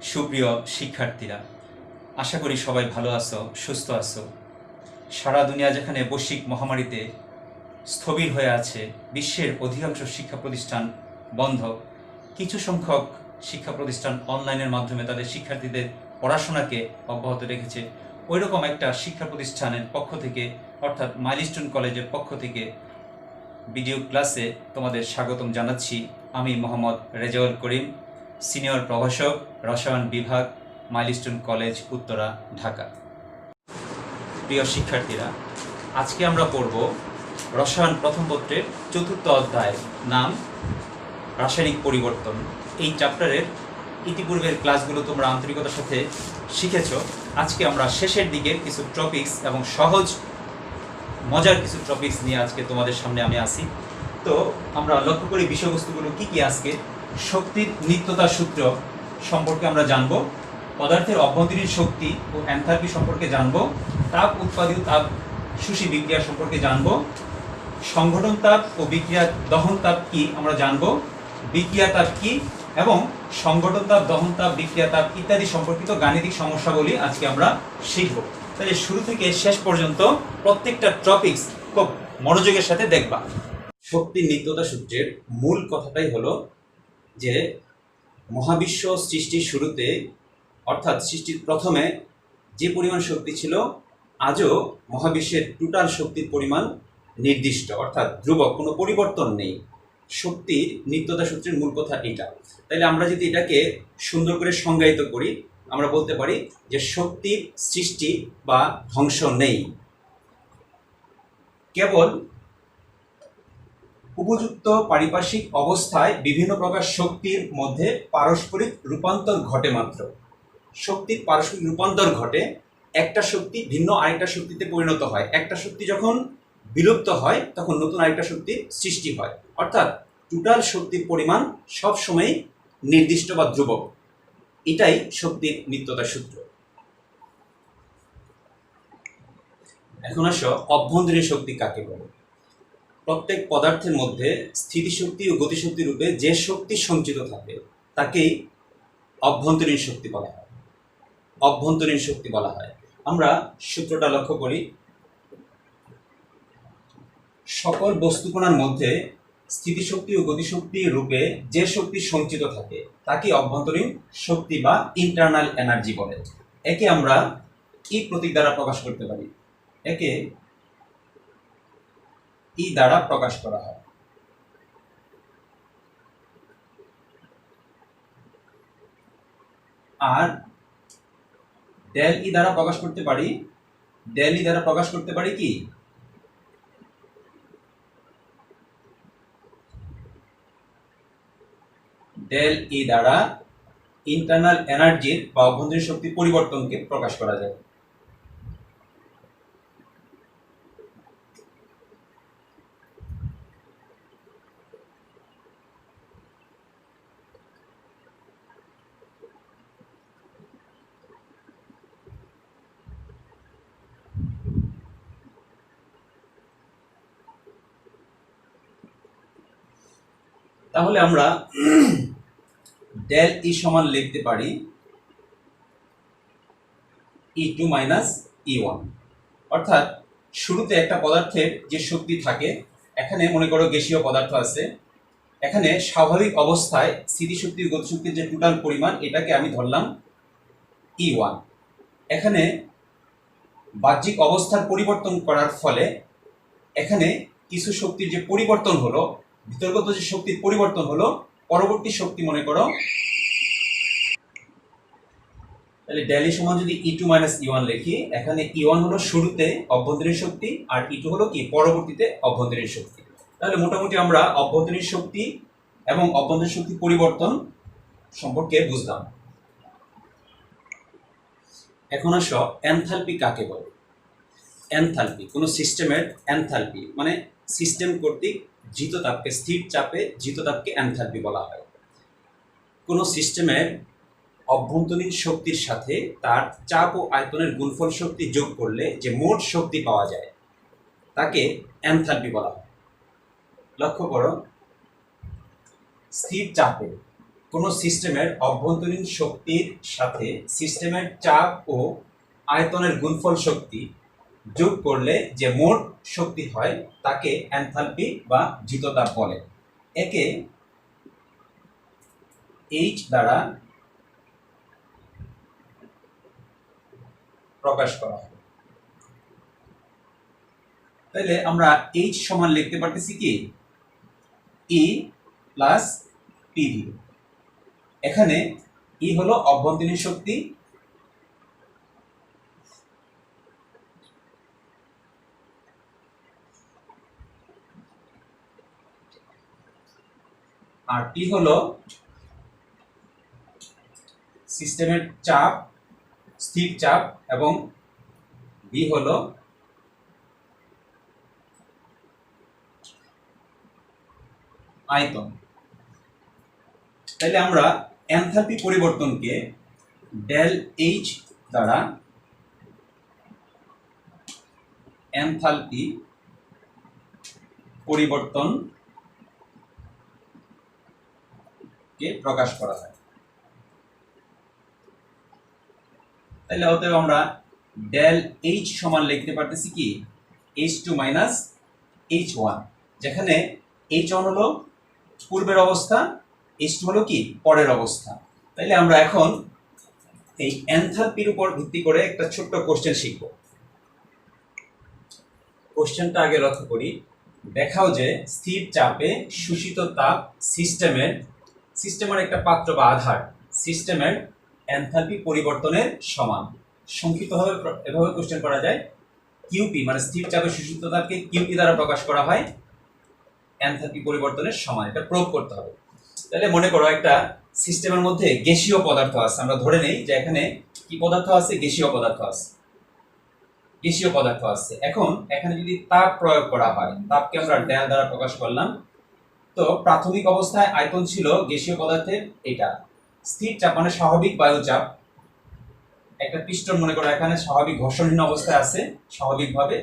সুপ্রিয় শিক্ষার্থীরা, আশা করি সবাই ভালো আছো, সুস্থ আছো। সারা দুনিয়া যেখানে বৈশ্বিক মহামারীতে স্থবির হয়ে আছে, বিশ্বের অধিকাংশ শিক্ষা প্রতিষ্ঠান বন্ধ, কিছু সংখ্যক শিক্ষা প্রতিষ্ঠান অনলাইনের মাধ্যমে তাদের শিক্ষার্থীদের পড়াশোনাকে অব্যাহত রেখেছে। ওইরকম একটা শিক্ষা প্রতিষ্ঠানের পক্ষ থেকে, অর্থাৎ মাইলস্টোন কলেজের পক্ষ থেকে ভিডিও ক্লাসে তোমাদের স্বাগতম জানাচ্ছি। আমি মোহাম্মদ রেজাউল করিম, সিনিয়র প্রভাষক, রসায়ন বিভাগ, মাইলস্টোন কলেজ, উত্তরা, ঢাকা। প্রিয় শিক্ষার্থীরা, আজকে আমরা পড়ব রসায়ন প্রথম পত্রের ৪র্থ অধ্যায়, নাম রাসায়নিক পরিবর্তন। এই চ্যাপ্টারের ইতিপূর্বের ক্লাসগুলো তোমরা আন্তরিকতার সাথে শিখেছ। আজকে আমরা শেষের দিকে কিছু টপিকস এবং সহজ মজার কিছু টপিকস নিয়ে আজকে তোমাদের সামনে আমি আসি। তো আমরা লক্ষ্য করি বিষয়বস্তুগুলো কি কি। আজকে শক্তির নিত্যতা সূত্র সম্পর্কে আমরা জানব, পদার্থের অভ্যন্তরীণ শক্তি ও এনথালপি সম্পর্কে জানব, তাপ উৎপাদিত তাপ শোষী বিক্রিয়া সম্পর্কে জানব, সংঘটন তাপ ও বিক্রিয়া দহন তাপ কি আমরা জানব, বিক্রিয়া তাপ কি এবং সংঘটন তাপ, দহন তাপ, বিক্রিয়া তাপ ইত্যাদি সম্পর্কিত গাণিতিক সমস্যাগুলি আজকে আমরা শিখব। তাহলে শুরু থেকে শেষ পর্যন্ত প্রত্যেকটা টপিকস খুব মনোযোগের সাথে দেখবা। শক্তির নিত্যতা সূত্রের মূল কথাটাই হলো যে মহাবিশ্ব সৃষ্টির শুরুতে, অর্থাৎ সৃষ্টির প্রথমে যে পরিমাণ শক্তি ছিল, আজও মহাবিশ্বের টোটাল শক্তির পরিমাণ নির্দিষ্ট, অর্থাৎ ধ্রুবক, কোনো পরিবর্তন নেই। শক্তির নিত্যতা সূত্রের মূল কথা এটা। তাইলে আমরা যদি এটাকে সুন্দর করে সংজ্ঞায়িত করি, আমরা বলতে পারি যে শক্তির সৃষ্টি বা ধ্বংস নেই, কেবল উপযুক্ত পারিপার্শ্বিক অবস্থায় বিভিন্ন প্রকার শক্তির মধ্যে পারস্পরিক রূপান্তর ঘটে মাত্র। শক্তির পারস্পরিক রূপান্তর ঘটে, একটা শক্তি ভিন্ন আরেকটা শক্তিতে পরিণত হয়। একটা শক্তি যখন বিলুপ্ত হয় তখন নতুন আরেকটা শক্তির সৃষ্টি হয়, অর্থাৎ টোটাল শক্তির পরিমাণ সবসময় নির্দিষ্ট বা ধ্রুবক। এটাই শক্তির নিত্যতা সূত্র। এখন আসো অভ্যন্তরীণ শক্তি কাকে বলে। প্রত্যেক পদার্থের মধ্যে স্থিতিশক্তি ও গতিশক্তি রূপে যে শক্তি সঞ্চিত থাকে তাকেই অভ্যন্তরীণ শক্তি বলা হয়। অভ্যন্তরীণ শক্তি বলা হয়। আমরা সূত্রটা লক্ষ্য করি, সকল বস্তুকণার মধ্যে স্থিতিশক্তি ও গতিশক্তি রূপে যে শক্তি সঞ্চিত থাকে তাকে অভ্যন্তরীণ শক্তি বা ইন্টারনাল এনার্জি বলে। একে আমরা ই প্রতীক দ্বারা প্রকাশ করতে পারি। একে ই দ্বারা প্রকাশ করা হয়। আর ডেল ই দ্বারা প্রকাশ করতে পারি, ডেল ই দ্বারা প্রকাশ করতে পারি কি, ডেল ই দ্বারা ইন্টারনাল এনার্জির বা অভ্যন্তরীণ শক্তির পরিবর্তনকে প্রকাশ করা যায়। তাহলে আমরা ডেল ই সমান লিখতে পারি E2 মাইনাস E1। অর্থাৎ শুরুতে একটা পদার্থের যে শক্তি থাকে, এখানে মনে করো গ্যাসীয় পদার্থ আছে, এখানে স্বাভাবিক অবস্থায় স্থিতিশক্তি ও গতিশক্তির যে টোটাল পরিমাণ এটাকে আমি ধরলাম E1। এখানে বাহ্যিক অবস্থার পরিবর্তন করার ফলে এখানে কিছু শক্তির যে পরিবর্তন হলো, ভিতরগত যে শক্তির পরিবর্তন হলো, পরবর্তী শক্তি মনে করো, তাহলে ডেল ই সমান যদি E2 মাইনাস E1 লিখি, এখানে E1 হলো শুরুতে অভ্যন্তরীণ শক্তি আর E2 হলো কি পরবর্তীতে অভ্যন্তরীণ শক্তি। তাহলে মোটামুটি আমরা অভ্যন্তরীণ শক্তি এবং অভ্যন্তরীণ শক্তি পরিবর্তন সম্পর্কে বুঝলাম। এখন আসো এনথালপি কাকে বলে। এনথালপি, কোনো সিস্টেমের এনথালপি মানে সিস্টেম কর্তৃক জিত তাপকে, স্থির চাপে জিত তাপকে এনথালপি বলা হয়। কোনো সিস্টেমের অভ্যন্তরীণ শক্তির সাথে তার চাপ ও আয়তনের গুণফল শক্তি যোগ করলে যে মোট শক্তি পাওয়া যায় তাকে এনথালপি বলা হয়। লক্ষ্য করো, স্থির চাপে কোনো সিস্টেমের অভ্যন্তরীণ শক্তির সাথে সিস্টেমের চাপ ও আয়তনের গুণফল শক্তি যোগ করলে যে মোট শক্তি হয় তাকে এনথালপি বা জিততাপ বলে। একে এইচ দ্বারা প্রকাশ করা হয়। তাহলে আমরা এইচ সমান লিখতে পারতেছি কি ই প্লাস পিভি। এখানে ই হলো অভ্যন্তরীণ শক্তি, আর টি হলো সিস্টেমের চাপ, স্থির চাপ, এবং ভি হলো আয়তন। তাহলে আমরা এনথালপি পরিবর্তনকে ডেল এইচ দ্বারা এনথালপি পরিবর্তন কে প্রকাশ করা হয়। তাহলে অতএব আমরা ডেল এইচ সমান লিখতে পারতেছি কি H2 মাইনাস H1, যেখানে H1 হলো পূর্বের অবস্থা, H2 হলো কি পরের অবস্থা। তাইলে আমরা এখন এই এনথালপির উপর ভিত্তি করে একটা ছোট্ট কোশ্চেন শিখব। কোশ্চেনটা আগে লক্ষ্য করি। দেখাও যে স্থির চাপে শোষিত তাপ সিস্টেমের একটা পাত্র বা আধার সিস্টেমের এনথালপি পরিবর্তনের সমান। সংক্ষিপ্তভাবে এভাবে কোশ্চেন করা যায়, কিউপি মানে স্থির চাপে শোষিত তাপকে কিউপি দ্বারা প্রকাশ করা হয় এনথালপি পরিবর্তনের সমান। এটা প্রুভ করতে হবে। তাহলে মনে করো একটা সিস্টেমের মধ্যে গ্যাসীয় পদার্থ আছে, আমরা ধরে নেই যে এখানে কি পদার্থ আছে, গ্যাসীয় পদার্থ আছে, গ্যাসীয় পদার্থ আছে। এখন এখানে যদি তাপ প্রয়োগ করা হয়, তাপকে আমরা ডেল দ্বারা প্রকাশ করলাম। তো প্রাথমিক অবস্থায় আয়তন ছিল গ্যাসীয় পদার্থের এটা, স্থির চাপ মানে স্বাভাবিক বায়ুচাপ। একটা পিস্টন মনে করো এখানে স্বাভাবিক ঘর্ষণহীন অবস্থায় আছে স্বাভাবিকভাবে।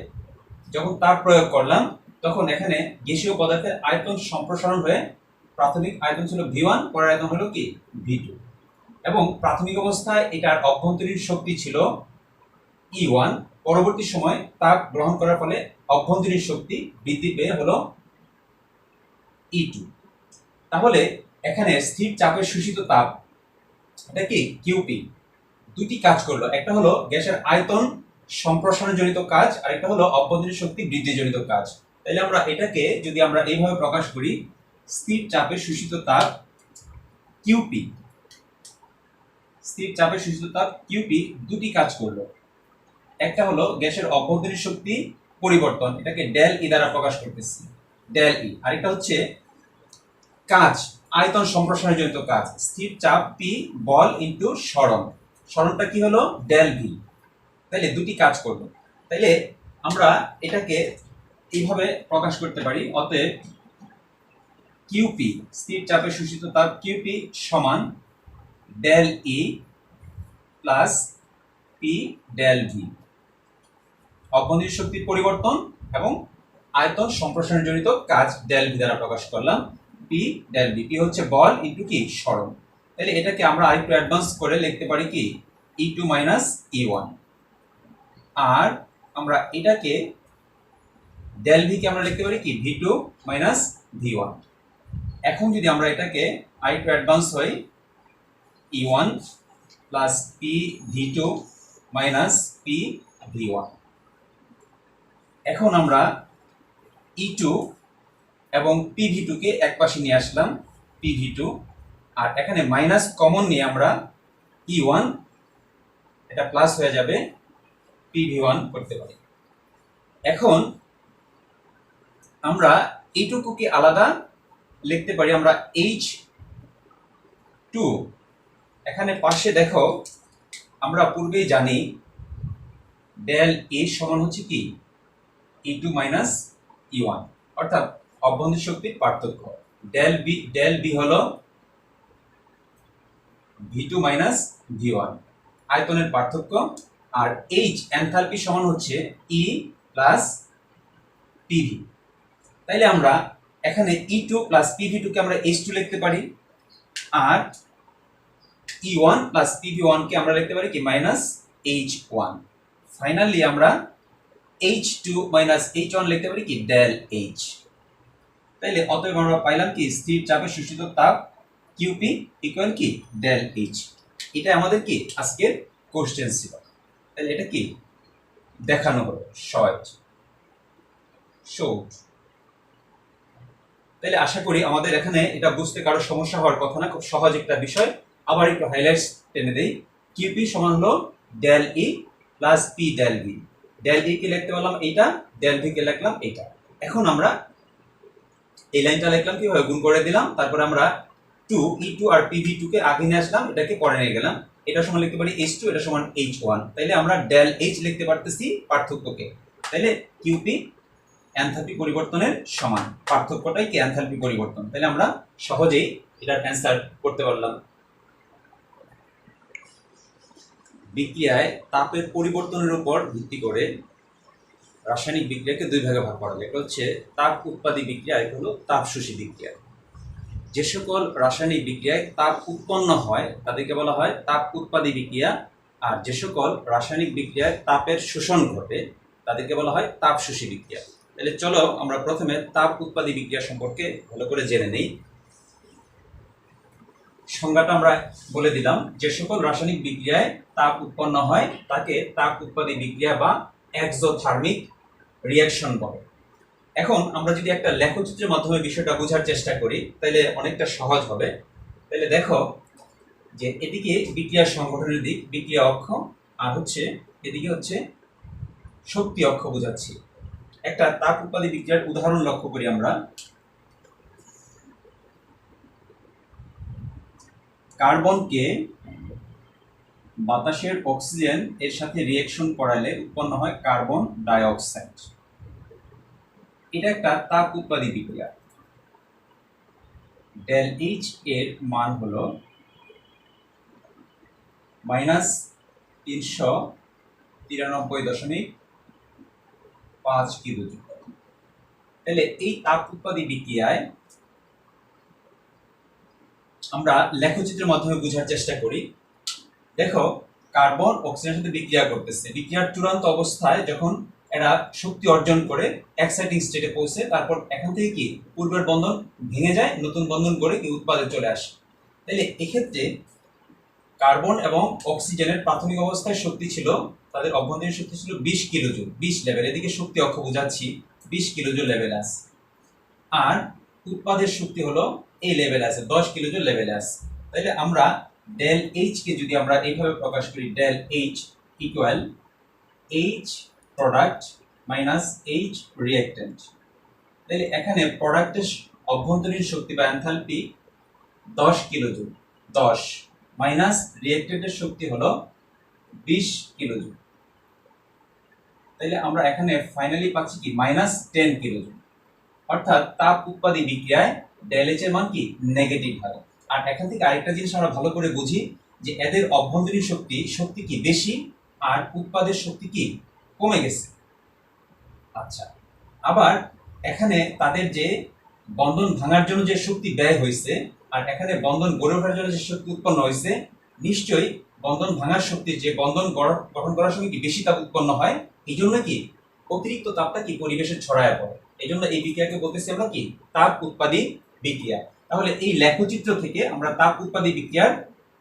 যখন তাপ প্রয়োগ করলাম তখন এখানে গ্যাসীয় পদার্থের আয়তন সম্প্রসারণ হয়ে প্রাথমিক আয়তন ছিল V1, পরের আয়তন হলো কি V2, এবং প্রাথমিক অবস্থায় এটার অভ্যন্তরীণ শক্তি ছিল E1। পরবর্তী সময় তাপ গ্রহণ করার ফলে অভ্যন্তরীণ শক্তি বৃদ্ধি পেয়ে হলো E2। তাহলে এখানে স্থির চাপের শোষিত তাপ এটা কি কিউপি, দুটি কাজ করলো। একটা হলো গ্যাসের আয়তন সম্প্রসারণজনিত কাজ, আর একটা হলো অভ্যন্তরীণ শক্তি বৃদ্ধিজনিত কাজ। তাহলে আমরা এটাকে যদি আমরা এইভাবে প্রকাশ করি, স্থির চাপে শোষিত তাপ কিউপি, স্থির চাপে শোষিত তাপ কিউপি দুটি কাজ করলো। একটা হলো গ্যাসের অভ্যন্তরীণ শক্তি পরিবর্তন, এটাকে ডেল ই দ্বারা প্রকাশ করতেছি, ডেল ই। আরেকটা হচ্ছে কাজ, আয়তন সম্প্রসারণজনিত কাজ, স্থির চাপ পি বল ইনটু সরণ, সরণটা কি হলো ডেল ভি। তাহলে দুটি কাজ করলো। তাইলে আমরা এটাকে এইভাবে প্রকাশ করতে পারি। অতএব কিউপি স্থির চাপে শোষিত তাপ কিউপি সমান ডেল ই প্লাস পি ডেল ভি, অভ্যন্তরীণ শক্তির পরিবর্তন এবং আয়তন সম্প্রসারণজনিত কাজ ডেল ভি দ্বারা প্রকাশ করলাম। পি ডেল ভি, পি হচ্ছে বল ইনটু কি সরণ। তাহলে এটাকে আমরা আরেকটু অ্যাডভান্স করে লিখতে পারি কি E2 মাইনাস E1, আর আমরা এটাকে ডেল ভি কে আমরা লিখতে পারি কি V2 মাইনাস V1। এখন যদি আমরা এটাকে আরেকটু অ্যাডভান্স হই, E1 plus P V2 minus P V1। এখন আমরা E2 এবং PV2 কে এক পাশে নিয়ে আসলাম, PV2, আর এখানে মাইনাস কমন নিয়ে আমরা E1 এটা প্লাস হয়ে যাবে PV1 করতে পারি। এখন আমরা এইটুকুকে আলাদা লিখতে পারি আমরা H2। এখানে পাশে দেখো আমরা পূর্বেই জানি ডেল এ সমান হচ্ছে কি E2 মাইনাস E1, অর্থাৎ অভ্যন্তরীণ শক্তির পার্থক্য। ডেল বি হলো V2 মাইনাস V1, আয়তনের পার্থক্য। আর H এনথালপি সমান হচ্ছে E প্লাস PV। তাইলে আমরা এখানে E2 প্লাস PV2 কে আমরা H2 লিখতে পারি। আর E1 প্লাস PV1 কে আমরা লিখতে পারি কি মাইনাস H1। ফাইনালি আমরা H2 মাইনাস H1 লিখতে পারি কি ডেল H। তাইলে অতএব আমরা পাইলাম কি স্থির চাপে শোষিত তাপ QP ইকুয়াল কি ডেল H। এটা আমাদের কি আজকের কোশ্চেন ছিল। তাহলে এটা কি দেখানো হলো শর্ট। তাহলে আশা করি আমাদের এখানে এটা বুঝতে কারো সমস্যা হওয়ার কথা না, খুব সহজ একটা বিষয়। আবার একটু হাইলাইটস টেনে দেই। QP সমান হলো del E plus P del V। Del E কে লিখতে পারলাম এইটা, ডেল V কে লিখলাম এইটা। এখন আমরা এই লাইনটা লিখলাম কিভাবে গুণ করে দিলাম, তারপর আমরা 2 E2 আর PV2 কে আগে নিয়ে আসলাম, এটাকে পরে নিয়ে গেলাম। এটা সমান লিখতে পারি H2, এটা সমান H1। তাইলে আমরা ডেল H লিখতে পারতেছি পার্থক্যকে। তাইলে QP এনথালপি পরিবর্তনের সমান, পার্থক্যটাই কি এনথালপি পরিবর্তন। তাহলে আমরা সহজেই এটার অ্যান্সার করতে পারলাম। বিক্রিয়ায় তাপের পরিবর্তনের উপর ভিত্তি করে রাসায়নিক বিক্রিয়াকে দুই ভাগে ভাগ করা যায়। একটা হচ্ছে তাপ উৎপাদী বিক্রিয়া, একটা হলো তাপ শোষী বিক্রিয়া। যে সকল রাসায়নিক বিক্রিয়ায় তাপ উৎপন্ন হয় তাদেরকে বলা হয় তাপ উৎপাদী বিক্রিয়া, আর যে সকল রাসায়নিক বিক্রিয়ায় তাপের শোষণ ঘটে তাদেরকে বলা হয় তাপ শোষী বিক্রিয়া। তাহলে চলো আমরা প্রথমে তাপ উৎপাদী বিক্রিয়া সম্পর্কে ভালো করে জেনে নেই। সংজ্ঞাটা আমরা বলে দিলাম, যে সকল রাসায়নিক বিক্রিয়ায় তাপ উৎপন্ন হয় তাকে তাপ উৎপাদী বিক্রিয়া বা এক্সোথার্মিক রিঅ্যাকশন বলে। এখন আমরা যদি একটা লেখচিত্রের মাধ্যমে বিষয়টা বোঝার চেষ্টা করি তাহলে অনেকটা সহজ হবে। তাহলে দেখো যে এদিকে বিক্রিয়ার সংগঠনের দিক, বিক্রিয়া অক্ষ, আর হচ্ছে এদিকে হচ্ছে শক্তি অক্ষ বোঝাচ্ছি। একটা তাপ উৎপাদী বিক্রিয়ার উদাহরণ লক্ষ্য করি আমরা। কার্বনকে বাতাসের অক্সিজেন এর সাথে রিঅ্যাকশন করালে উৎপন্ন হয় কার্বন ডাই অক্সাইড। এটা একটা তাপ উৎপাদী বিক্রিয়া। ডেল এইচ এর মান হলো -393.5 কিলোজুল। তাহলে এই তাপ উৎপাদী বিক্রিয়ায় আমরা লেখচিত্রের মাধ্যমে বোঝার চেষ্টা করি। দেখো কার্বন অক্সিজেনের সাথে বিক্রিয়া করতেছে, বিক্রিয়ার চূড়ান্ত অবস্থায় যখন এরা শক্তি অর্জন করে এক্সাইটিং স্টেটে পৌঁছে, তারপর এখান থেকে কি পূর্বের বন্ধন ভেঙে যায়, নতুন বন্ধন গড়ে কি উৎপাদে চলে আসে। তাহলে এক্ষেত্রে কার্বন এবং অক্সিজেনের প্রাথমিক অবস্থায় শক্তি ছিল, তাদের অভ্যন্তরীণ শক্তি ছিল 20 কিলোজুল, 20 লেভেল। এদিকে শক্তি অক্ষ বোঝাচ্ছি 20 কিলোজুল লেভেল আছে, আর উৎপাদের শক্তি হলো এই লেভেল আছে 10 কিলোজুল লেভেল আছে। তাহলে আমরা ডেল এইচ কে যদি আমরা এইভাবে প্রকাশ করি, del H equal H product minus H reactant. তাহলে এখানে প্রোডাক্টের অভ্যন্তরীণ শক্তি বা এনথালপি 10 কিলোজুল, 10 মাইনাস রিঅ্যাক্ট্যান্টের শক্তি হলো 20 কিলোজুল। তাহলে আমরা এখানে ফাইনালি পাচ্ছি কি -10 কিলোজুল। অর্থাৎ তাপ উৎপাদী বিক্রিয়ায় ডেল এইচ এর মান কি নেগেটিভ হয়। আর এখান থেকে আরেকটা জিনিস আমরা ভালো করে বুঝি যে এদের অভ্যন্তরীণ শক্তি কি বেশি, আর উৎপাদের শক্তি কি কমে গেছে। আচ্ছা, আবার এখানে তাদের যে বন্ধন ভাঙার জন্য যে শক্তি ব্যয় হয়েছে, আর এখানে বন্ধন গড়ে ওঠার জন্য যে শক্তি উৎপন্ন হয়েছে, নিশ্চয়ই বন্ধন ভাঙার শক্তি, যে বন্ধন গঠন করার সময় কি বেশি তাপ উৎপন্ন হয়, এই জন্য কি অতিরিক্ত তাপটা কি পরিবেশে ছড়ায় পড়ে। এই জন্য এই বিক্রিয়াকে বলতেছি আমরা কি তাপ উৎপাদী বিক্রিয়া। তাহলে এই লেখচিত্র থেকে আমরা তাপ উৎপাদী বিক্রিয়ার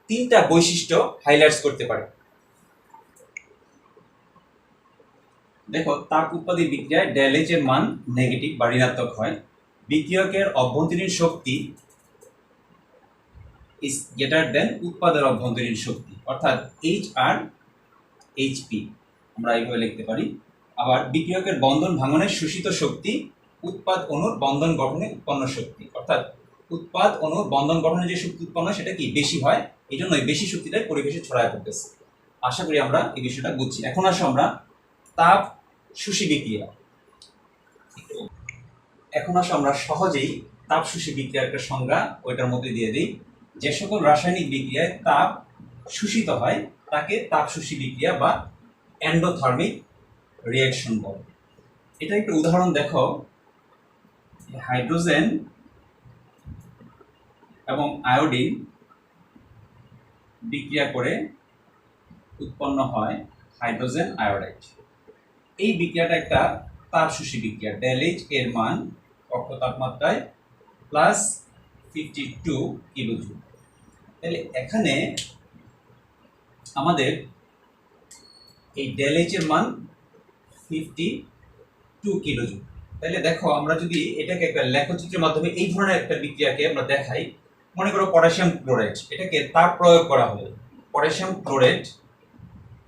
3টা বৈশিষ্ট্য হাইলাইটস করতে পারি। দেখো তাপ উৎপাদী বিক্রিয়ায় ডেল এইচ এর মান নেগেটিভ বা ঋণাত্মক হয়। বিক্রিয়কের অভ্যন্তরীণ শক্তি ইজ গ্রেটার দেন উৎপাদের অভ্যন্তরীণ শক্তি, অর্থাৎ এইচ আর এইচপি আমরা এইভাবে লিখতে পারি। আবার বিক্রিয়কের বন্ধন ভাঙনের শোষিত শক্তি উৎপাদ অণুর বন্ধন গঠনে উৎপন্ন শক্তি, অর্থাৎ উৎপাদ অণুর বন্ধন গঠনে যে শক্তি উৎপন্ন হয় সেটা কি বেশি হয়, এই জন্য বেশি শক্তিটাই পরিবেশে ছড়ায় পড়তেছে। আশা করি আমরা এই বিষয়টা বুঝছি। এখন আসো আমরা তাপ শোষী বিক্রিয়া। এখন আসো আমরা সহজেই তাপ শোষী বিক্রিয়ার একটা সংজ্ঞা ওইটার মধ্যে দিয়ে দিই। যে সকল রাসায়নিক বিক্রিয়ায় তাপ শোষিত হয় তাকে তাপ শোষী বিক্রিয়া বা এন্ডোথার্মিক রিঅ্যাকশন বলে। এটা একটা উদাহরণ দেখো, হাইড্রোজেন এবং আয়োডিন বিক্রিয়া করে উৎপন্ন হয় হাইড্রোজেন আয়োডাইড। এই বিক্রিয়াটা একটা তাপশোষী বিক্রিয়া। ডেল এইচ এর মান কক্ষ তাপমাত্রায় প্লাস 52 কিলোজুল। তাহলে এখানে আমাদের এই ডেল এইচ এর মান 52 কিলোজুল। তাহলে দেখো আমরা যদি এটাকে একটা লেখচিত্রের মাধ্যমে এই ধরনের একটা বিক্রিয়াকে আমরা দেখাই, মনে করো পটাশিয়াম ক্লোরাইড, এটাকে তাপ প্রয়োগ করা হলে, পটাশিয়াম ক্লোরাইড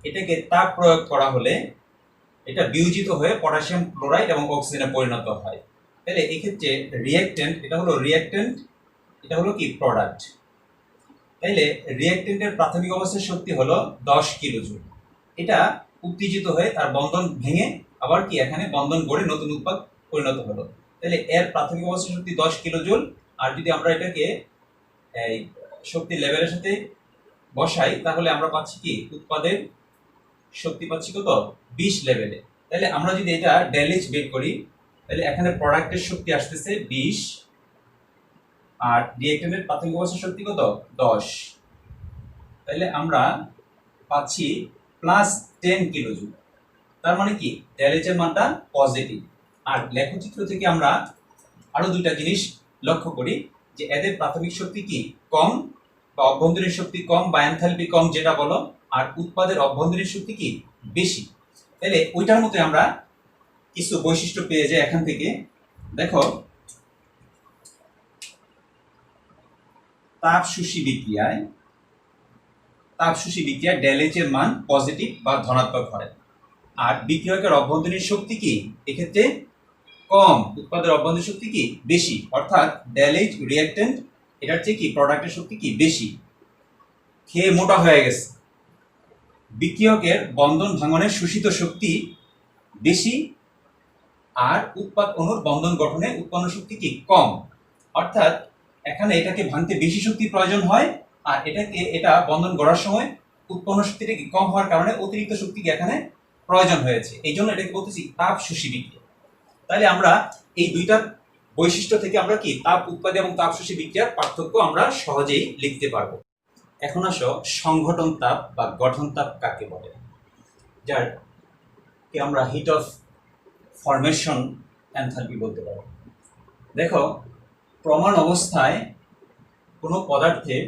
এটাকে তাপ প্রয়োগ করা হলে এটা বিয়োজিত হয়ে পটাশিয়াম ক্লোরাইড এবং অক্সিজেনে পরিণত হয়। তাহলে এই ক্ষেত্রে রিঅ্যাকট্যান্ট, এটা হলো রিঅ্যাকট্যান্ট, এটা হলো কি প্রোডাক্ট। তাইলে রিঅ্যাকট্যান্টের প্রাথমিক অবস্থার শক্তি হলো 10 কিলোজুল। এটা উত্তেজিত হয়ে তার বন্ধন ভেঙে আবার কি এখানে বন্ধন গড়ে নতুন উৎপাদ পরিণত হলো। তাহলে এর প্রাথমিক অবস্থার শক্তি 10 কিলোজুল। আর যদি আমরা এটাকে এই শক্তির লেভেলের সাথে বসাই তাহলে আমরা পাচ্ছি কি উৎপাদের শক্তি পাচ্ছি কত 20 লেভেলে। তাহলে আমরা যদি এটা ডেল এইচ বের করি তাহলে এখানে প্রোডাক্টের শক্তি আসতেছে 20 আর রিঅ্যাকট্যান্টের প্রাথমিক অবস্থার শক্তি কত 10। তাহলে আমরা পাচ্ছি প্লাস 10 কিলোজুল। তার মানে কি ডেল এইচ এর মানটা পজিটিভ। আর লেখচিত্র থেকে আমরা আরো দুইটা জিনিস লক্ষ্য করি যে এদের প্রাথমিক শক্তি কি কম বা অভ্যন্তরীণ শক্তি কম বা এনথালপি কম যেটা বলো, আর উৎপাদের অভ্যন্তরীণ শক্তি কি বেশি। তাহলে ওইটার মতো আমরা কিছু বৈশিষ্ট্য পেয়ে যাই এখান থেকে। দেখো তাপশোষী বিক্রিয়ায় ডেল এইচ এর মান পজিটিভ বা ধনাত্মক হয়। আর বিক্রিয়কের অভ্যন্তরীণ শক্তি কি এক্ষেত্রে কম, উৎপাদের অভ্যন্তরীণ শক্তি কি বেশি, অর্থাৎ ডেল এইচ রিঅ্যাকট্যান্ট এটার চেয়ে কি প্রোডাক্টের শক্তি কি বেশি। খেয়ে মোটা হয়ে গেছে। বিক্রিয়কের বন্ধন ভাঙনের শোষিত শক্তি বেশি আর উৎপাদ অণুর বন্ধন গঠনে উৎপন্ন শক্তি কি কম, অর্থাৎ এখানে এটাকে ভাঙতে বেশি শক্তির প্রয়োজন হয় আর এটা বন্ধন গড়ার সময় উৎপন্ন শক্তিটা কি কম হওয়ার কারণে অতিরিক্ত শক্তি কি এখানে প্রয়োজন হয়েছে। এই জন্য এটাকে বলতেছি তাপশোষী বিক্রিয়া। তাহলে আমরা এই দুইটা বৈশিষ্ট্য থেকে আমরা কি তাপ উৎপাদী এবং তাপশোষী বিক্রিয়ার পার্থক্য আমরা সহজেই লিখতে পারবো। এখন আসো সংঘটন তাপ বা গঠন তাপ কাকে বলে, যার কে আমরা হিট অফ ফরমেশন এনথালপি বলতে পারি। দেখো প্রমাণ অবস্থায় কোনো পদার্থের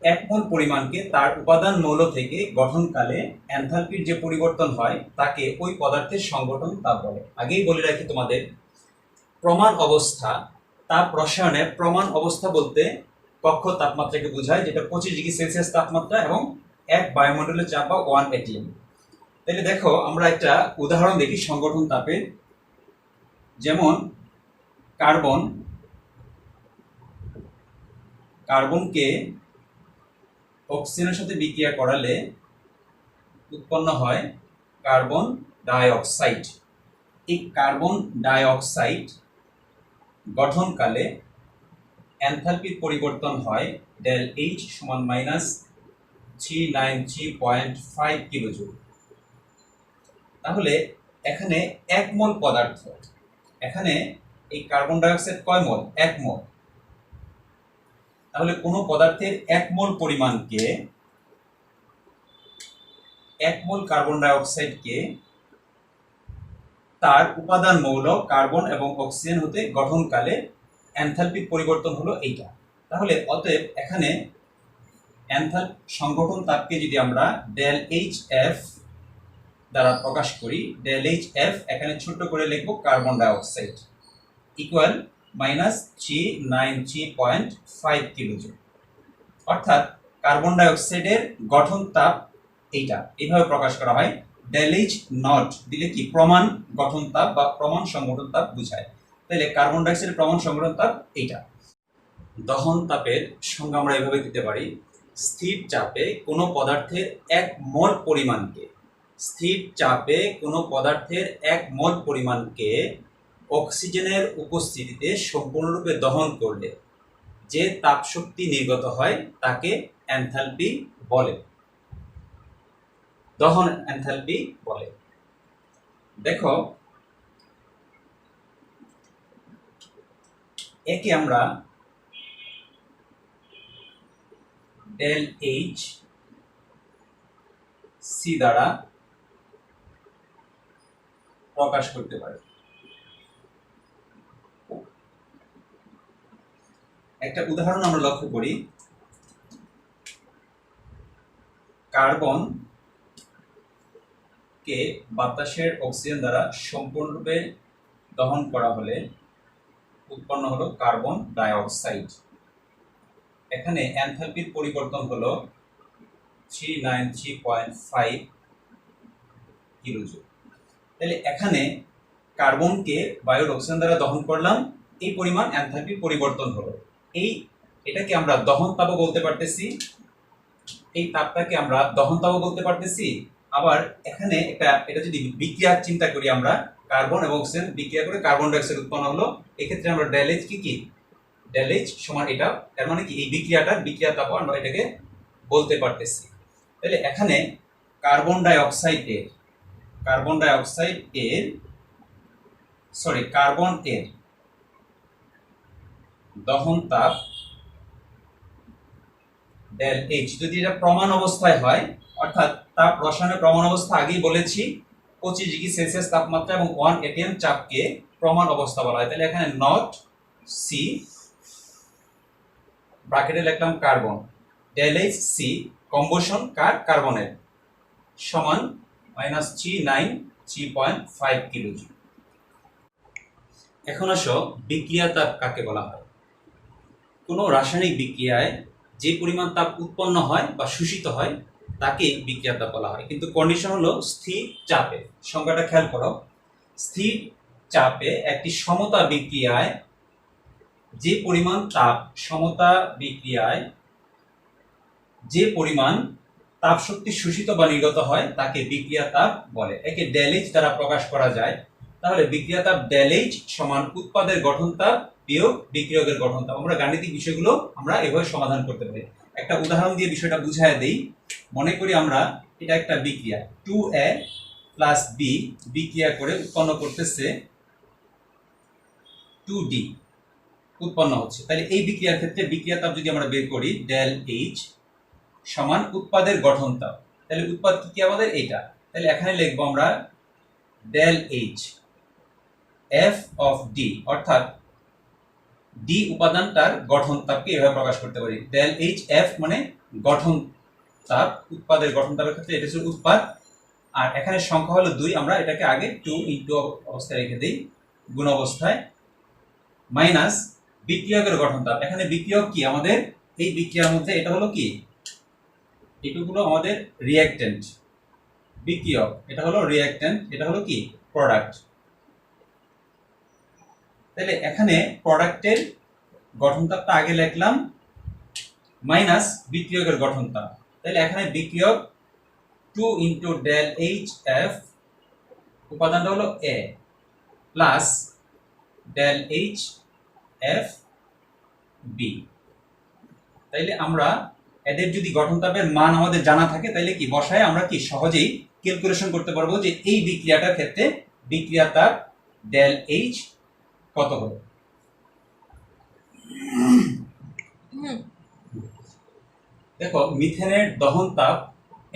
1 মোল পরিমাণকে তার উপাদান মৌল থেকে গঠনকালে এনথালপির যে পরিবর্তন হয় তাকে ওই পদার্থের সংঘটন তাপ বলে। আগেই বলে রাখি তোমাদের, প্রমাণ অবস্থা তাপ রসায়নের প্রমাণ অবস্থা বলতে কক্ষ তাপমাত্রাকে বোঝায়, যেটা 25 ডিগ্রি সেলসিয়াস তাপমাত্রা এবং 1 বায়ুমণ্ডলের চাপ বা 1 atm। তাহলে দেখো আমরা একটা উদাহরণ দেখি সংগঠন তাপের। যেমন কার্বনকে অক্সিজেনের সাথে বিক্রিয়া করালে উৎপন্ন হয় কার্বন ডাই অক্সাইড। এই কার্বন ডাই অক্সাইড গঠনকালে এনথালপির পরিবর্তন হয় ডেল এইচ সমান -393.5 কিলোজুল। তাহলে এখানে 1 মোল পদার্থ, এখানে এই কার্বন ডাই অক্সাইড কয় মোল 1 মোল। তাহলে কোনো পদার্থের 1 মোল পরিমাণকে 1 মোল কার্বন ডাই অক্সাইডকে তার উপাদান মৌল কার্বন এবং অক্সিজেন হতে গঠনকালে এনথালপির পরিবর্তন হলো এইটা। তাহলে অতএব এখানে সংগঠন তাপকে যদি আমরা ডেল এইচ এফ দ্বারা প্রকাশ করি, ডেল এইচ এফ এখানে ছোট করে লিখব carbon die oxide equal -393.5 kilojoule. অর্থাৎ কার্বন ডাই অক্সাইডের গঠন তাপ এইটা এইভাবে প্রকাশ করা হয়। ডেল এইচ নট দিলে কি প্রমাণ গঠন তাপ বা প্রমাণ সংগঠন তাপ বোঝায়। তাহলে কার্বন ডাই অক্সাইডের প্রমাণ সংগঠন তাপ এইটা। দহন তাপের সংজ্ঞা আমরা এভাবে দিতে পারি, স্থির চাপে কোনো পদার্থের 1 মোল পরিমাণকে, স্থির চাপে কোনো পদার্থের 1 মোল পরিমাণকে অক্সিজেনের উপস্থিতিতে সম্পূর্ণরূপে দহন করলে যে তাপ শক্তি নির্গত হয় তাকে এনথালপি বলে, দহন এনথালপি বলে। দেখো একে আমরা ডেল এইচ সি দ্বারা প্রকাশ করতে পারি। একটা উদাহরণ আমরা লক্ষ্য করি, কার্বন কে বাতাসের অক্সিজেন দ্বারা সম্পূর্ণরূপে দহন করা হলে উৎপন্ন হলো কার্বন ডাই অক্সাইড। এখানে এনথালপির পরিবর্তন হলো 393.5 কিলোজুল। তাহলে এখানে কার্বনকে বায়ুর অক্সিজেন দ্বারা দহন করলাম, এই পরিমাণ এনথালপির পরিবর্তন হলো। এটাকে আমরা দহন তাপও বলতে পারতেছি, এই তাপটাকে আমরা দহন তাপও বলতে পারতেছি। আবার এখানে এটা যদি বিক্রিয়া চিন্তা করি, আমরা কার্বন এবং অক্সিজেন বিক্রিয়া করে কার্বন ডাই অক্সাইড উৎপন্ন হলো, এক্ষেত্রে আমরা ডেল এইচ কি ডেল এইচ সমান এটা, তার মানে কি এই বিক্রিয়া তাপও আমরা এটাকে বলতে পারতেছি। তাহলে এখানে কার্বন ডাই অক্সাইড এর দহন তাপ ডেল এইচ, যদি এটা প্রমাণ অবস্থায় হয়, অর্থাৎ তাপ রসায়নের প্রমাণ অবস্থা আগেই বলেছি 25 ডিগ্রি সেলসিয়াস তাপমাত্রা এবং 1 atm চাপকে প্রমাণ অবস্থা বলা হয়। তাহলে এখানে নট সি ব্র্যাকেটে লিখলাম কার্বন, ডেল এইচ সি কম্বুশন কার্বনের সমান -393.5 কিলোজুল। এখন আসো বিক্রিয়া তাপ কাকে বলা হয়। কোনো রাসায়নিক বিক্রিয়ায় যে পরিমাণ তাপ উৎপন্ন হয় বা শোষিত হয় তাকে বিক্রিয়া তাপ বলা হয়, কিন্তু কন্ডিশন হলো স্থির চাপে। সংজ্ঞাটা খেয়াল করো, স্থির চাপে একটি সমতা বিক্রিয়ায় যে পরিমাণ তাপ শক্তি শোষিত বা নির্গত হয় তাকে বিক্রিয়া তাপ বলে। একে ডেল এইচ দ্বারা প্রকাশ করা যায়। তাহলে বিক্রিয়া তাপ ডেল এইচ সমান উৎপাদের গঠন তাপ বিয়োগ বিক্রিয়কের গঠন তাপ। আমরা গাণিতিক বিষয়গুলো আমরা এভাবে সমাধান করতে পারি। একটা উদাহরণ দিয়ে বিষয়টা বুঝায় দেই। মনে করি আমরা এটা একটা বিক্রিয়া 2a প্লাস b বিক্রিয়া করে উৎপন্ন করতেছে 2d উৎপন্ন হচ্ছে। তাহলে এই বিক্রিয়ার ক্ষেত্রে বিক্রিয়া তাপ যদি আমরা বের করি ডেল এইচ সমান উৎপাদের গঠন তাপ, তাহলে উৎপাদ কি আমাদের এটা। তাহলে এখানে লিখবো আমরা del H F of D, অর্থাৎ ডি উপাদানটার গঠন তাপকে এভাবে প্রকাশ করতে পারি। ডেল এইচ এফ মানে গঠন তাপ, উৎপাদের গঠন তাপের ক্ষেত্রে এটা হচ্ছে উৎপাদ। আর এখানে সংখ্যা হলো 2, আমরা এটাকে আগে 2 ইনটু অবস্থায় রেখে দিই, গুণ অবস্থায়, মাইনাস বিক্রিয়কের গঠন তাপ। এখানে বিক্রিয়ক কি আমাদের, এই বিক্রিয়ার মধ্যে এটা হলো কি, এটুকুলো আমাদের রিঅ্যাকট্যান্ট। বিক্রিয়ক এটা হলো রিঅ্যাকট্যান্ট, এটা হলো কি প্রোডাক্ট। তাহলে এখানে প্রোডাক্টের গঠন তাপটা আগে লিখলাম মাইনাস বিক্রিয়কের গঠন তাপ। তাহলে এখানে বিক্রিয়ক 2 ইনটু ডেল এইচ এফ, উপাদানটা হলো A, plus del H F B. তাইলে আমরা এদের যদি গঠন তাপের মান আমাদের জানা থাকে, তাইলে কি বসায় আমরা কি সহজেই ক্যালকুলেশন করতে পারবো যে এই বিক্রিয়াটার ক্ষেত্রে বিক্রিয়া তাপ ডেল এইচ কত হবে। দেখো মিথেনের দহন তাপ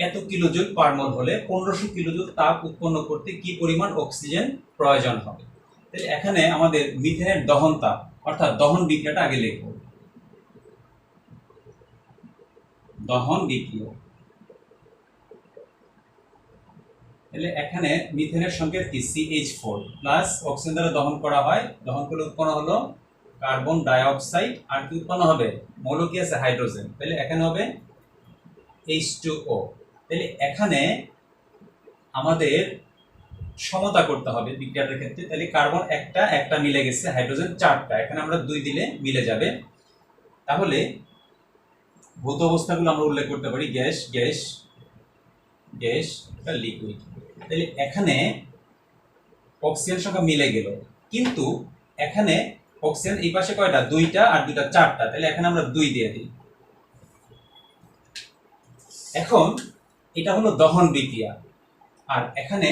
এত কিলোজুল পার মোল হলে 1500 কিলোজুল তাপ উৎপন্ন করতে কি পরিমাণ অক্সিজেন প্রয়োজন হবে। তাহলে এখানে আমাদের মিথেনের দহন তাপ অর্থাৎ দহন বিক্রিয়াটা আগে লিখব, দহন বিক্রিয়া। তাহলে এখানে মিথেনের সংকেত কি CH4 প্লাস অক্সিজেন দ্বারা দহন করা হয়, দহন করলে উৎপন্ন হলো কার্বন ডাই অক্সাইড, আর কি উৎপন্ন হবে, মৌল কি আছে হাইড্রোজেন। তাহলে এখানে হবে H2O। তাহলে এখানে আমাদের সমতা করতে হবে বিক্রিয়াটার ক্ষেত্রে। তাহলে কার্বন একটা মিলে গেছে, হাইড্রোজেন 4টা, এখানে আমরা 2 দিলে মিলে যাবে। তাহলে ভৌত অবস্থাগুলো আমরা উল্লেখ করতে পারি গ্যাস গ্যাস গ্যাস এটা লিকুইড। তাহলে এখানে অক্সিজেন সংখ্যা মিলে গেল, কিন্তু এখানে অক্সিজেন এই পাশে কয়টা, 2টা, আর 2টা 4টা। তাহলে এখানে আমরা 2 দিয়ে দিই। এখন এটা হলো দহন বিক্রিয়া, আর এখানে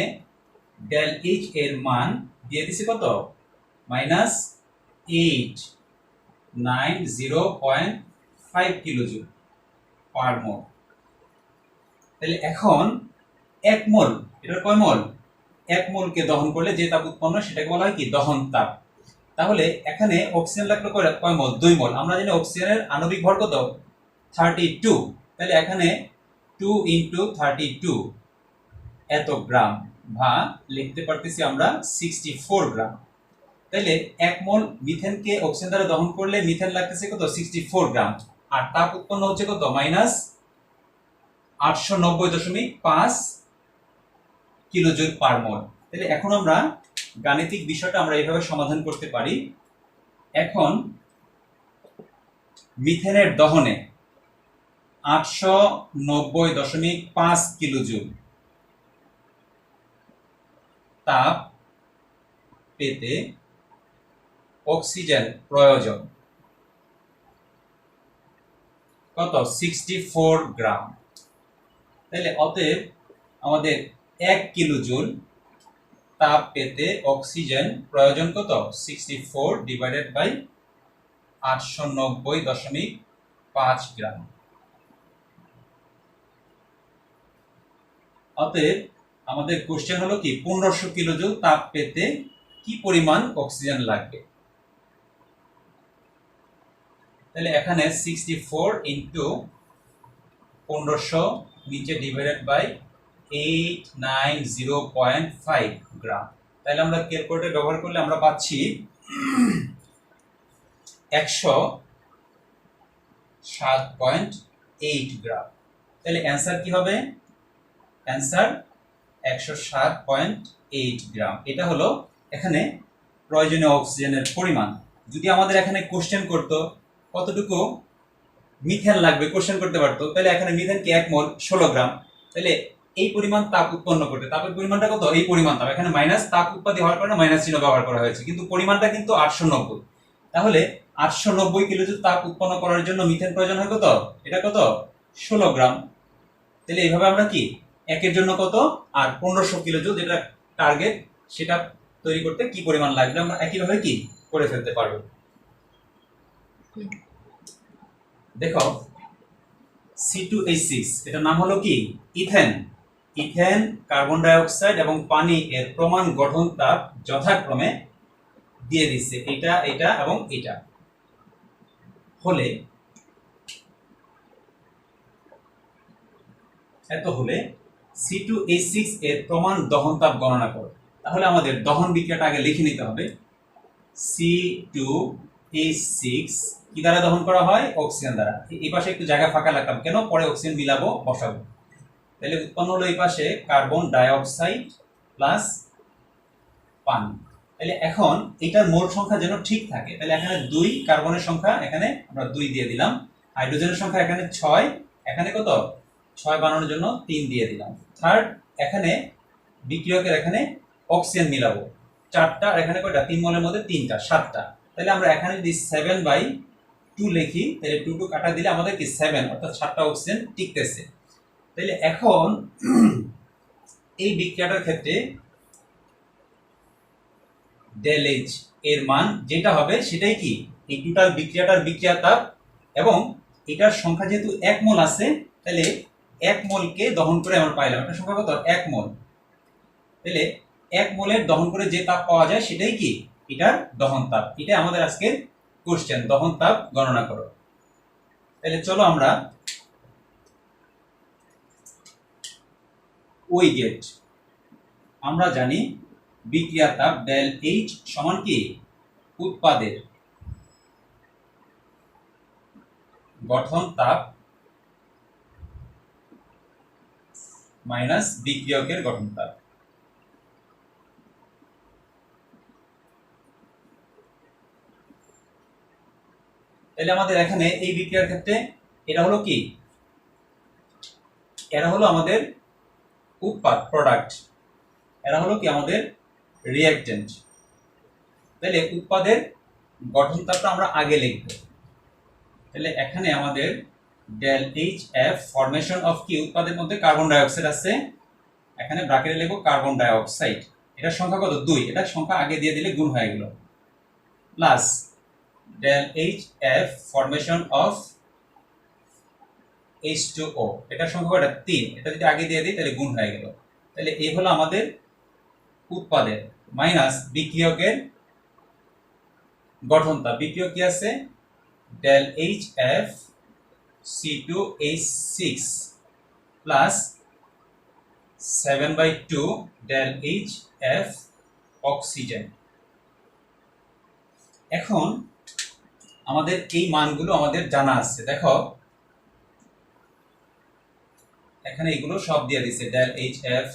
ডেল এইচ এর মান দিয়ে দিছি কত, -890.5 কিলোজুল। পার মোল। তাহলে এখন 1 মোল, এটার কয় মোল? 1 মোলকে দহন করলে যে তাপ উৎপন্ন সেটাকে বলা হয় কি? দহন তাপ। তাহলে এখানে অক্সিজেন লাগলো কয় মোল? 2 মোল। আমরা জানি অক্সিজেনের আণবিক ভর কত? 32। তাহলে এখানে 2 × 32 এত গ্রাম, বা লিখতে পারতেছি আমরা 64 গ্রাম। তাহলে 1 মোল মিথেনকে অক্সিজেন দ্বারা দহন করলে মিথেন লাগতেছে কত? 64 গ্রাম। আর তাপ উৎপন্ন হচ্ছে কত? মাইনাস 890.5 কিলোজুল পার মোল। তাহলে এখন আমরা গাণিতিক বিষয়টা আমরা এইভাবে সমাধান করতে পারি। এখন মিথেনের দহনে 890.5 কিলোজুল তাপ পেতে অক্সিজেন প্রয়োজন কত? 64 গ্রাম। তাহলে অতএব আমাদের 1 কিলোজুল তাপ পেতে অক্সিজেন প্রয়োজন কত? 64 ডিভাইডেড বাই 890.5 গ্রাম। অতএব আমাদের কোশ্চেন হলো কি? 1500 কিলোজুল তাপ পেতে কি পরিমাণ অক্সিজেন লাগবে? তাহলে এখানে 64 ইন্টু 1500 নিচে ডিভাইডেড বাই 890.5 গ্রাম। তাহলে আমরা ক্যালকুলেটর ব্যবহার করলে আমরা পাচ্ছি 107.8 গ্রাম। তাহলে অ্যান্সার কি হবে? অ্যান্সার 107.8 গ্রাম। এটা হলো এখানে প্রয়োজনীয় অক্সিজেনের পরিমাণ। যদি আমাদের এখানে কোশ্চেন করতো কতটুকু মিথেন লাগবে, কোশ্চেন করতে পারতো, তাহলে এখানে মিথেন কি 1 মোল 16 গ্রাম। তাহলে এই পরিমাণ তাপ উৎপন্ন করতে, তাপের পরিমাণটা কত? এই পরিমাণ তাপ। এখানে মাইনাস তাপ উৎপত্তি হওয়ার কারণে মাইনাস চিহ্ন ব্যবহার করা হয়েছে, কিন্তু পরিমাণটা কিন্তু 890। তাহলে 890 কিলোজুল তাপ উৎপন্ন করার জন্য মিথেন প্রয়োজন হয় কত? এটা কত? 16 গ্রাম। তাহলে এইভাবে আমরা কি একের জন্য কত আর 1500 কিলোজুল যেটা টার্গেট সেটা তৈরি করতে কি পরিমাণ লাগবে আমরা একইভাবে কি করে ফেলতে পারবো। দেখো C2H6 এটার নাম হলো কি? Ethane. Ethane, carbon die oxide এবং পানি এর প্রমাণ গঠন তাপ যথাক্রমে দিয়ে দিচ্ছে এটা, এটা এবং এটা। হলে এত হলে C2H6 এর প্রমাণ দহন তাপ গণনা করো। তাহলে আমাদের দহন বিক্রিয়াটা আগে লিখে নিতে হবে। C2H6 কি দ্বারা দহন করা হয়? অক্সিজেন দ্বারা। এই পাশে একটু জায়গা ফাঁকা রাখলাম কেন? পরে অক্সিজেন মিলাবো, বসাবো। তাহলে উৎপন্ন হলো এই পাশে কার্বন ডাই অক্সাইড প্লাস পানি। তাহলে এখন এটার মোল সংখ্যা যেন ঠিক থাকে, তাহলে এখানে 2 কার্বনের সংখ্যা এখানে আমরা 2 দিয়ে দিলাম, হাইড্রোজেনের সংখ্যা এখানে 6, এখানে কত? 6 বানানোর জন্য 3 দিয়ে দিলাম। থার্ড, এখানে বিক্রিয়কের এখানে অক্সিজেন মিলাবো 4টা, আর এখানে কয়টা? 3 মোলের মধ্যে 3টা, 7টা। তাহলে আমরা এখানে যদি 7/2 লিখি, তাহলে 2 2 কাটা দিলে আমাদের কি 7, অর্থাৎ 7টা অক্সিজেন টিকতেছে। তাহলে এখন এই বিক্রিয়াটার ক্ষেত্রে ডেল এইচ এর মান যেটা হবে সেটাই কি? এই টোটাল বিক্রিয়াটার বিক্রিয়া তাপ, এবং এটার সংখ্যা যেহেতু 1 মোল আছে, তাহলে 1 মোলকে দহন করে আমরা পাইলাম এটা সংখ্যা কত? 1 মোল। তাহলে 1 মোলের দহন করে যে তাপ পাওয়া যায় সেটাই কি? এটার দহন তাপ। এটা আমাদের আজকের কোশ্চেন, দহন তাপ গণনা করো। তাহলে চলো আমরা ওই গেট। আমরা জানি বিক্রিয়া তাপ ডেল এইচ সমান কি? উৎপাদের গঠন তাপ মাইনাস বিক্রিয়কের গঠন তাপ। তাহলে আমাদের এখানে এই বিক্রিয়ার ক্ষেত্রে এটা হলো কি? এরা হলো আমাদের উৎপাদ, প্রোডাক্ট। এরা হলো কি? আমাদের রিঅ্যাকট্যান্ট। তাহলে উৎপাদের গঠন তাপটা আমরা আগে লিখব। তাহলে এখানে আমাদের del H F formation of কি? উৎপাদের মধ্যে কার্বন ডাই অক্সাইড আছে, এখানে ব্র্যাকেটে লিখব কার্বন ডাই অক্সাইড। এটার সংখ্যা কত? 2, এটার সংখ্যা আগে দিয়ে দিলে গুণ হয়ে গেল, plus del H F formation of H2O, এটার সংখ্যা কয়টা 3, এটা যদি আগে দিয়ে দিই তাহলে গুণ হয়ে গেল। তাহলে এই হলো আমাদের উৎপাদের মাইনাস বিক্রিয়কের গঠন তাপ। বিক্রিয়ক কি আছে, del HF C2H6 plus 7/2 del HF oxygen. এখন আমাদের এই মানগুলো আমাদের জানা আছে, দেখো এখানে এগুলো সব দিয়ে দিছে, del HF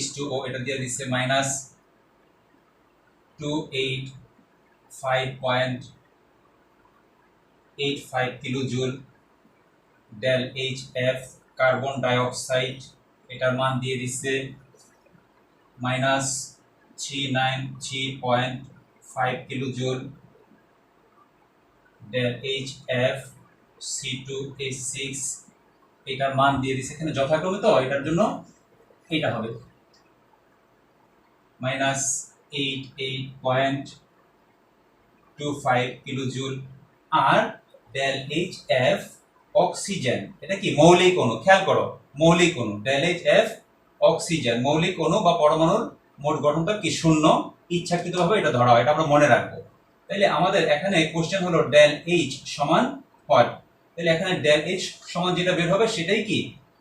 H2O এটা দিয়ে দিছে minus 285.85 kilojoule. del HF carbon dioxide এটার মান দিয়ে দিচ্ছে minus 393.5 kilojoule. del HF C2H6 এটার মান দিয়ে দিচ্ছে এখানে যথাক্রমে, তো এটার জন্য এটা হবে মাইনাস 88.25 কিলোজুল। আর del HF অক্সিজেন এটা কি মৌলিক অণু, খেয়াল করো মৌলিক অণু, del HF অক্সিজেন মৌলিক অণু বা পরমাণুর মোট গঠনটা কি শূন্য, ইচ্ছাকৃতভাবে এটা ধরা হয়, এটা আমরা মনে রাখবো। তাহলে আমাদের এখানে কোশ্চেন হলো del H সমান what, তাহলে এখানে del H সমান যেটা বের হবে সেটাই কি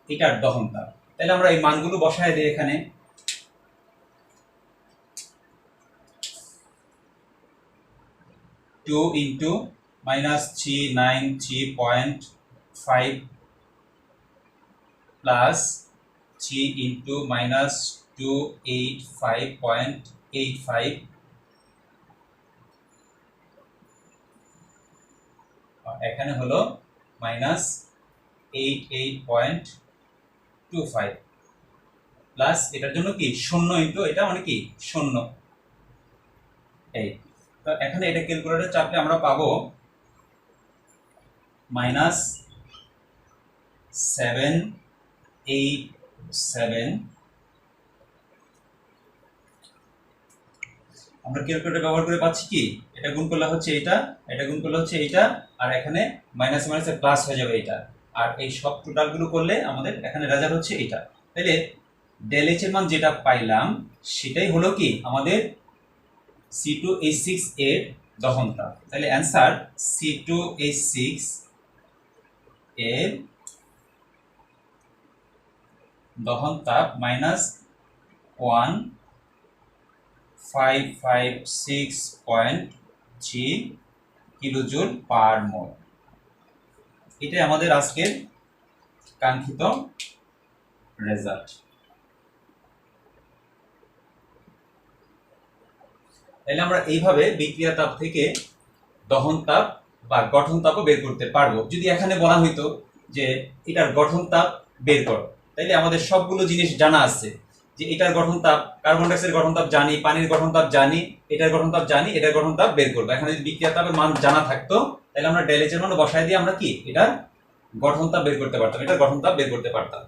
এটার দহন তাপ। তাহলে আমরা এই মানগুলো বসায় দিই এখানে, 2 into minus 393.5 plus 3 into minus 285.85 এখানে হলো মাইনাস 88.25 প্লাস এটার জন্য কি শূন্য ইন্টু এটা মানে কি শূন্য। এই তো এখানে এটা ক্যালকুলেটর চাপলে আমরা পাবো মাইনাস 787। আমরা ক্যালকুলেটর ব্যবহার করে পাচ্ছি কি এটা গুণ করলে হচ্ছে এটা, এটা গুণ করলে হচ্ছে এটা, আর এখানে মাইনাস মাইনাসে প্লাস হয়ে যাবে এটা, আর এই সব টোটালগুলো করলে আমাদের এখানে রেজাল্ট হচ্ছে এটা। তাহলে del H এর মান যেটা পাইলাম সেটাই হলো কি আমাদের C2H6 এর দহন তাপ। তাহলে অ্যান্সার C2H6 এর দহন তাপ মাইনাস 1556.3 কিলোজুল পার মোল। এটাই আমাদের আজকের কাঙ্ক্ষিত রেজাল্ট। তাহলে আমরা এইভাবে বিক্রিয়া তাপ থেকে দহন তাপ বা গঠন তাপও বের করতে পারবো। যদি এখানে বলা হইতো যে এটার গঠন তাপ বের করো, তাইলে আমাদের সবগুলো জিনিস জানা আছে, যে এটার গঠন তাপ, কার্বন ডাইঅক্সাইডের গঠন তাপ জানি, পানির গঠন তাপ জানি, এটার গঠন তাপ জানি, এটার গঠন তাপ বের করবো। এখানে যদি বিক্রিয়া তাপের মান জানা থাকতো তাহলে আমরা del H এর মান বসায় দিয়ে আমরা কি এটার গঠন তাপ বের করতে পারতাম, এটার গঠন তাপ বের করতে পারতাম।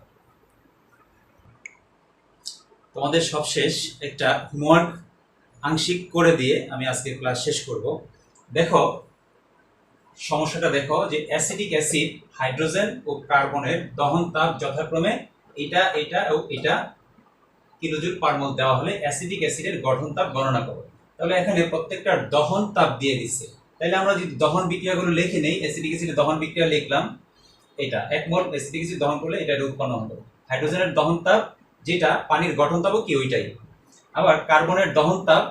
তোমাদের সবশেষ একটা হোমওয়ার্ক আংশিক করে দিয়ে আমি আজকে ক্লাস শেষ করব। দেখো সমস্যাটা দেখো যে অ্যাসিটিক অ্যাসিড, হাইড্রোজেন ও কার্বনের দহন তাপ যথাক্রমে এটা এটা ও এটা কিলোজুল পার মোল দেওয়া হলে অ্যাসিটিক অ্যাসিডের গঠন তাপ গণনা করো। তাহলে এখানে প্রত্যেকটা দহন তাপ দিয়ে দিচ্ছে। তাহলে আমরা যদি দহন বিক্রিয়াগুলো লিখে নেই, অ্যাসিটিক অ্যাসিডের দহন বিক্রিয়া লিখলাম, এটা 1 মোল অ্যাসিটিক অ্যাসিড দহন করলে এটা উৎপন্ন হলো। হাইড্রোজেনের দহন তাপ যেটা পানির গঠন তাপও কি ওইটাই। আবার কার্বনের দহন তাপ,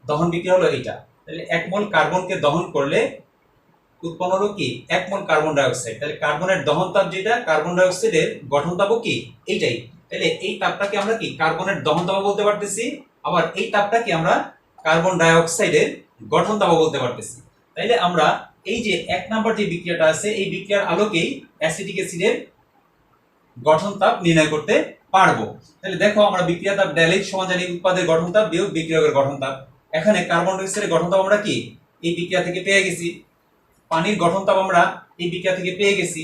দহন বিক্রিয়া হলো এইটা। তাহলে 1 মোল কার্বনকে দহন করলে উৎপন্ন হলো কি 1 মোল কার্বন ডাইঅক্সাইড। তাহলে কার্বনের দহন তাপ যেটা, কার্বন ডাইঅক্সাইডের গঠন তাপও কি এইটাই। তাহলে এই তাপটাকে আমরা কি কার্বনের দহন তাপ বলতে পারতেছি, আবার এই তাপটাকে আমরা কার্বন ডাইঅক্সাইডের গঠন তাপ বলতে পারতেছি। তাইলে আমরা এই যে 1 নাম্বার যে বিক্রিয়াটা আছে এই বিক্রিয়ার আলোকেই অ্যাসিটিক অ্যাসিডের গঠন তাপ নির্ণয় করতে পারবো। তাহলে দেখো আমরা বিক্রিয়া তাপ del H সমান জানি উৎপাদের গঠন তাপ বিয়োগ বিক্রিয়কের গঠন তাপ। এখানে কার্বন ডাইঅক্সাইডের গঠন তাপ আমরা কি এই বিক্রিয়া থেকে পেয়ে গেছি, পানির গঠন তাপ আমরা এই বিক্রিয়া থেকে পেয়ে গেছি,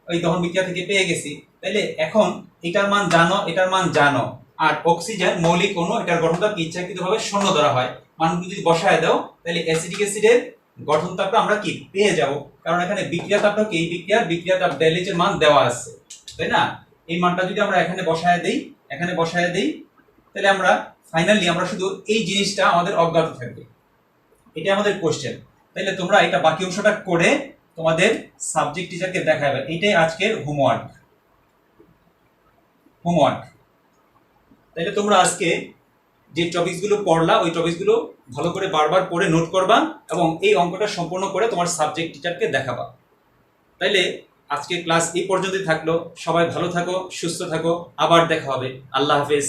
ওই দহন বিক্রিয়া থেকে পেয়ে গেছি। তাহলে এখন এটার মান জানো, এটার মান জানো, আর অক্সিজেন মৌলিক অণু, এটার গঠন তাপ ইচ্ছাকৃতভাবে শূন্য ধরা হয়। মানগুলো যদি বসায় দাও তাহলে অ্যাসিটিক অ্যাসিডের গঠন তাপটা আমরা কি পেয়ে যাব। কারণ এখানে বিক্রিয়া তাপটা কি, এই বিক্রিয়া তাপ ΔH এর মান দেওয়া আছে, তাই না? এই মানটা যদি আমরা এখানে বসায় দেই, তাহলে আমরা ফাইনালি আমরা শুধু এই জিনিসটা আমাদের অজ্ঞাত থাকবে। এটা আমাদের কোশ্চেন। তাহলে তোমরা এটা বাকি অংশটা করে তোমাদের সাবজেক্ট টিচারকে দেখাবে। এটাই আজকের হোমওয়ার্ক। তাহলে তোমরা আজকে যে টপিকসগুলো পড়লা ওই টপিকসগুলো ভালো করে বারবার পড়ে নোট করবা এবং এই অঙ্কটা সম্পূর্ণ করে তোমার সাবজেক্ট টিচারকে দেখাবা। তাইলে আজকে ক্লাস এই পর্যন্তই থাকলো। সবাই ভালো থাকো, সুস্থ থাকো, আবার দেখা হবে। আল্লাহ হাফেজ।